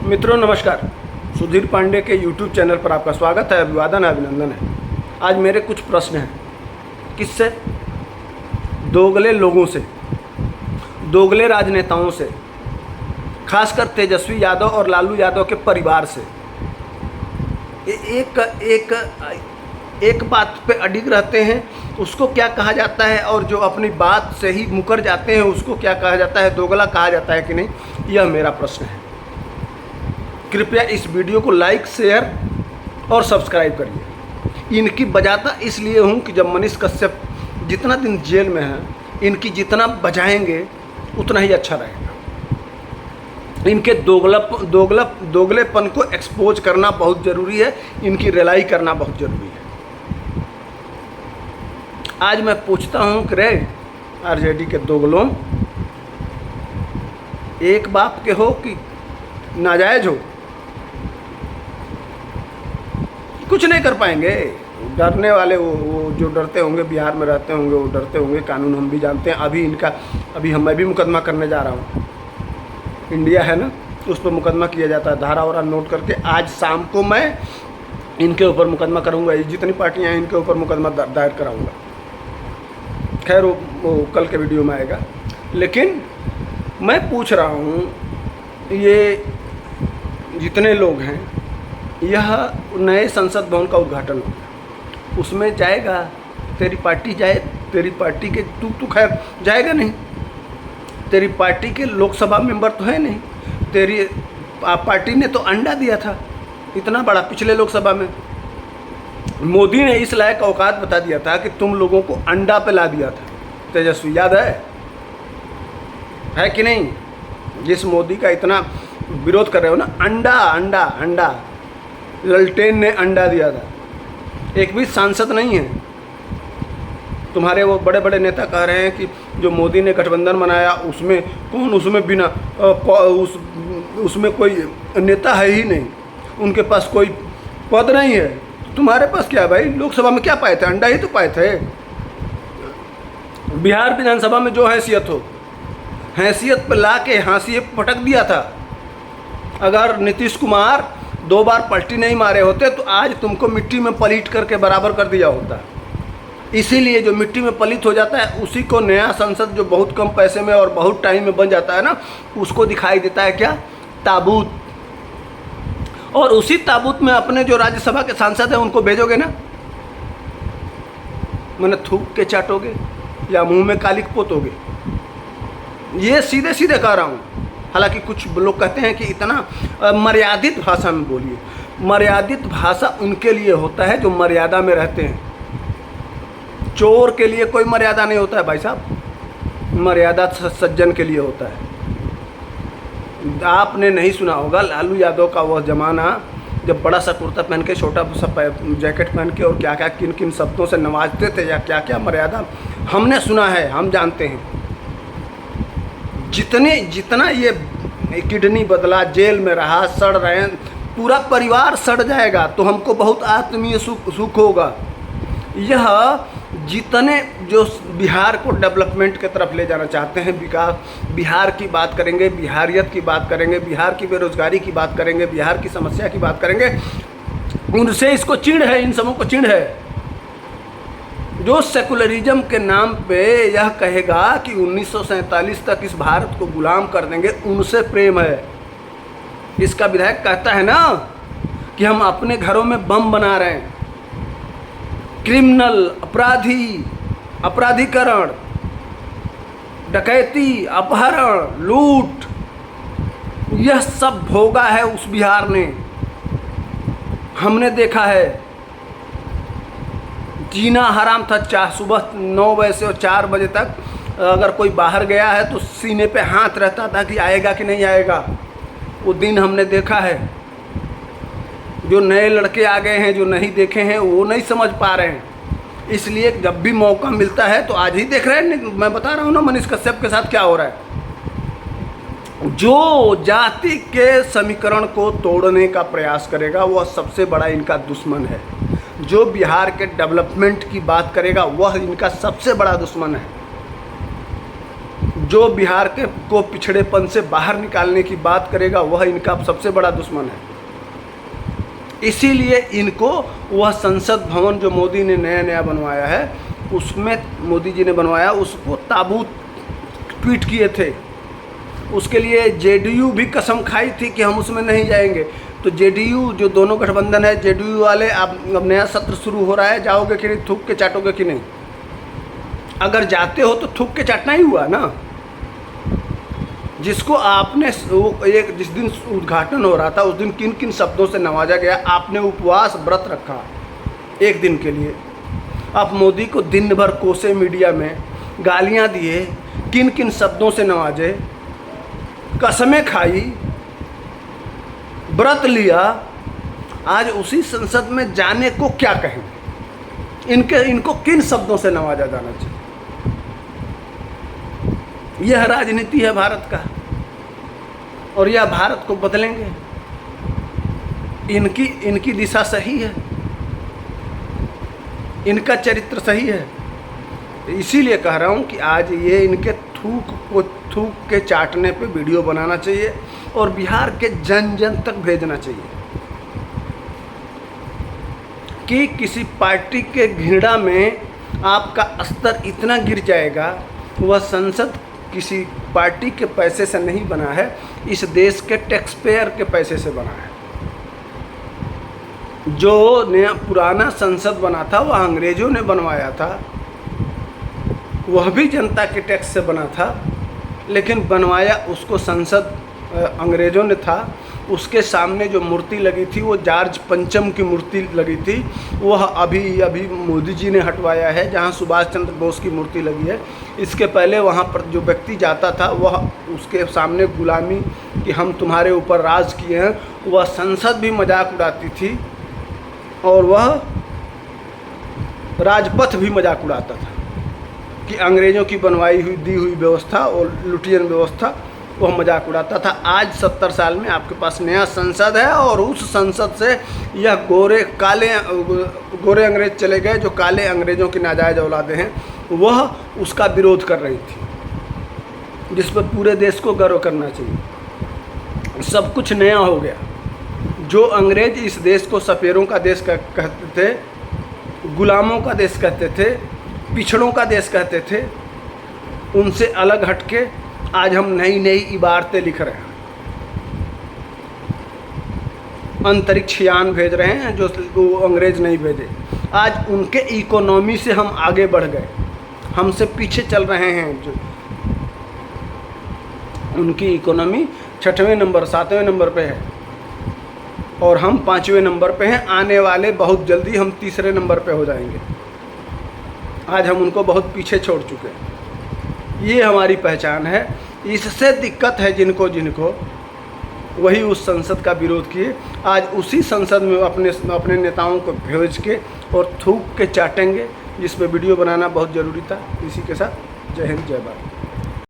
मित्रों नमस्कार। सुधीर पांडे के YouTube चैनल पर आपका स्वागत है, अभिवादन है, अभिनंदन है। आज मेरे कुछ प्रश्न हैं। किससे? दोगले लोगों से, दोगले राजनेताओं से, खासकर तेजस्वी यादव और लालू यादव के परिवार से। एक बात पे अडिग रहते हैं, उसको क्या कहा जाता है, और जो अपनी बात से ही मुकर जाते हैं उसको क्या कहा जाता है? दोगला कहा जाता है कि नहीं? यह मेरा प्रश्न है। कृपया इस वीडियो को लाइक, शेयर और सब्सक्राइब करिए। इनकी बजाता इसलिए हूँ कि जब मनीष कश्यप जितना दिन जेल में है, इनकी जितना बजाएंगे उतना ही अच्छा रहेगा। इनके दोगलेपन को एक्सपोज करना बहुत ज़रूरी है, इनकी रिलाई करना बहुत ज़रूरी है। आज मैं पूछता हूँ कि रे आरजेडी के दोगलों, एक बाप के हो कि नाजायज हो? कुछ नहीं कर पाएंगे। डरने वाले वो जो डरते होंगे, बिहार में रहते होंगे, वो डरते होंगे। कानून हम भी जानते हैं। मैं भी मुकदमा करने जा रहा हूँ। इंडिया है ना, उस पर मुकदमा किया जाता है। धारा वारा नोट करके आज शाम को मैं इनके ऊपर मुकदमा करूँगा। जितनी पार्टियाँ हैं इनके ऊपर मुकदमा दायर कराऊँगा। खैर वो कल के वीडियो में आएगा। लेकिन मैं पूछ रहा हूँ, ये जितने लोग हैं, यह नए संसद भवन का उद्घाटन होगा, उसमें जाएगा? तेरी पार्टी जाए? तेरी पार्टी के तू खैर जाएगा नहीं। तेरी पार्टी के लोकसभा मेंबर तो है नहीं। तेरी पार्टी ने तो अंडा दिया था इतना बड़ा पिछले लोकसभा में। मोदी ने इस लायक औकात बता दिया था कि तुम लोगों को अंडा पे ला दिया था। तेजस्वी याद है कि नहीं? जिस मोदी का इतना विरोध कर रहे हो ना, अंडा अंडा अंडा, ललटेन ने अंडा दिया था। एक भी सांसद नहीं है। तुम्हारे वो बड़े बड़े नेता कह रहे हैं कि जो मोदी ने गठबंधन बनाया उसमें कौन, उसमें बिना उसमें कोई नेता है ही नहीं, उनके पास कोई पद नहीं है। तुम्हारे पास क्या है भाई? लोकसभा में क्या पाए थे? अंडा ही तो पाए थे। बिहार विधानसभा में जो हैसियत हो, हैसियत पर ला के हाशिए पटक दिया था। अगर नीतीश कुमार 2 बार पलटी नहीं मारे होते तो आज तुमको मिट्टी में पलीट करके बराबर कर दिया होता। इसीलिए जो मिट्टी में पलित हो जाता है उसी को नया संसद, जो बहुत कम पैसे में और बहुत टाइम में बन जाता है ना, उसको दिखाई देता है क्या? ताबूत। और उसी ताबूत में अपने जो राज्यसभा के सांसद हैं उनको भेजोगे ना, मैंने थूक के चाटोगे या मुंह में कालिक पोतोगे? ये सीधे सीधे कह रहा हूँ। हालांकि कुछ लोग कहते हैं कि इतना मर्यादित भाषा में बोलिए। मर्यादित भाषा उनके लिए होता है जो मर्यादा में रहते हैं। चोर के लिए कोई मर्यादा नहीं होता है भाई साहब, मर्यादा सज्जन के लिए होता है। आपने नहीं सुना होगा लालू यादव का वह ज़माना जब बड़ा सा कुर्ता पहन के, छोटा सा जैकेट पहन के, और क्या क्या किन किन शब्दों से नवाजते थे, या क्या क्या मर्यादा हमने सुना है, हम जानते हैं। जितना ये किडनी बदला, जेल में रहा, सड़ रहे हैं, पूरा परिवार सड़ जाएगा तो हमको बहुत आत्मीय सुख होगा। यह जितने जो बिहार को डेवलपमेंट की तरफ ले जाना चाहते हैं, विकास, बिहार की बात करेंगे, बिहारियत की बात करेंगे, बिहार की बेरोजगारी की बात करेंगे, बिहार की समस्या की बात करेंगे, उनसे इसको चिढ़ है, इन सबों को चिढ़ है। जो सेकुलरिज्म के नाम पे यह कहेगा कि 1947 तक इस भारत को गुलाम कर देंगे, उनसे प्रेम है। इसका विधायक कहता है ना कि हम अपने घरों में बम बना रहे हैं। क्रिमिनल, अपराधीकरण, डकैती, अपहरण, लूट, यह सब भोगा है उस बिहार ने। हमने देखा है। जीना हराम था। सुबह 9 बजे से 4 बजे तक अगर कोई बाहर गया है तो सीने पे हाथ रहता था कि आएगा कि नहीं आएगा। वो दिन हमने देखा है। जो नए लड़के आ गए हैं, जो नहीं देखे हैं, वो नहीं समझ पा रहे हैं। इसलिए जब भी मौका मिलता है तो आज ही देख रहे हैं। मैं बता रहा हूँ ना मनीष कश्यप के साथ क्या हो रहा है। जो जाति के समीकरण को तोड़ने का प्रयास करेगा वह सबसे बड़ा इनका दुश्मन है। जो बिहार के डेवलपमेंट की बात करेगा वह इनका सबसे बड़ा दुश्मन है। जो बिहार के को पिछड़ेपन से बाहर निकालने की बात करेगा वह इनका सबसे बड़ा दुश्मन है। इसीलिए इनको वह संसद भवन जो मोदी ने नया नया बनवाया है, उसमें मोदी जी ने बनवाया, उसको ताबूत ट्वीट किए थे। उसके लिए जेडीयू भी कसम खाई थी कि हम उसमें नहीं जाएंगे। तो जेडीयू जो दोनों गठबंधन है, जेडीयू वाले अब नया सत्र शुरू हो रहा है, जाओगे कि नहीं, थूक के चाटोगे कि नहीं? अगर जाते हो तो थूक के चाटना ही हुआ ना। जिसको आपने एक जिस दिन उद्घाटन हो रहा था उस दिन किन किन शब्दों से नवाजा गया, आपने उपवास व्रत रखा एक दिन के लिए। आप मोदी को दिन भर कोसे मीडिया में गालियां दिए, किन किन शब्दों से नवाजे, कसमें खाई, व्रत लिया। आज उसी संसद में जाने को क्या कहें? इनको किन शब्दों से नवाजा जाना चाहिए? यह राजनीति है भारत का, और यह भारत को बदलेंगे। इनकी दिशा सही है, इनका चरित्र सही है। इसीलिए कह रहा हूं कि आज ये इनके थूक के चाटने पे वीडियो बनाना चाहिए और बिहार के जन जन तक भेजना चाहिए कि किसी पार्टी के घृणा में आपका स्तर इतना गिर जाएगा। वह संसद किसी पार्टी के पैसे से नहीं बना है, इस देश के टैक्स पेयर के पैसे से बना है। जो नया पुराना संसद बना था वह अंग्रेजों ने बनवाया था, वह भी जनता के टैक्स से बना था, लेकिन बनवाया उसको संसद अंग्रेजों ने था। उसके सामने जो मूर्ति लगी थी वो जॉर्ज पंचम की मूर्ति लगी थी, वह अभी मोदी जी ने हटवाया है। जहाँ सुभाष चंद्र बोस की मूर्ति लगी है, इसके पहले वहाँ पर जो व्यक्ति जाता था वह उसके सामने गुलामी कि हम तुम्हारे ऊपर राज किए हैं, वह संसद भी मजाक उड़ाती थी और वह राजपथ भी मजाक उड़ाता था कि अंग्रेज़ों की बनवाई हुई दी हुई व्यवस्था और लुटियन व्यवस्था, वह मजाक उड़ाता था। आज 70 साल में आपके पास नया संसद है और उस संसद से यह गोरे अंग्रेज चले गए, जो काले अंग्रेज़ों की नाजायज़ औलादें हैं, वह उसका विरोध कर रही थी, जिस पर पूरे देश को गर्व करना चाहिए। सब कुछ नया हो गया। जो अंग्रेज इस देश को सपेरों का देश कहते थे, गुलामों का देश कहते थे, पिछड़ों का देश कहते थे, उनसे अलग हटके आज हम नई नई इबारतें लिख रहे हैं, अंतरिक्ष यान भेज रहे हैं जो वो अंग्रेज नहीं भेजे। आज उनके इकोनॉमी से हम आगे बढ़ गए, हमसे पीछे चल रहे हैं। जो उनकी इकोनॉमी 6वें नंबर 7वें नंबर पे है और हम 5वें नंबर पे हैं। आने वाले बहुत जल्दी हम 3रे नंबर पे हो जाएंगे। आज हम उनको बहुत पीछे छोड़ चुके हैं। ये हमारी पहचान है। इससे दिक्कत है जिनको वही उस संसद का विरोध किए, आज उसी संसद में अपने नेताओं को भेज के और थूक के चाटेंगे, जिस पर वीडियो बनाना बहुत ज़रूरी था। इसी के साथ जय हिंद जय भारत।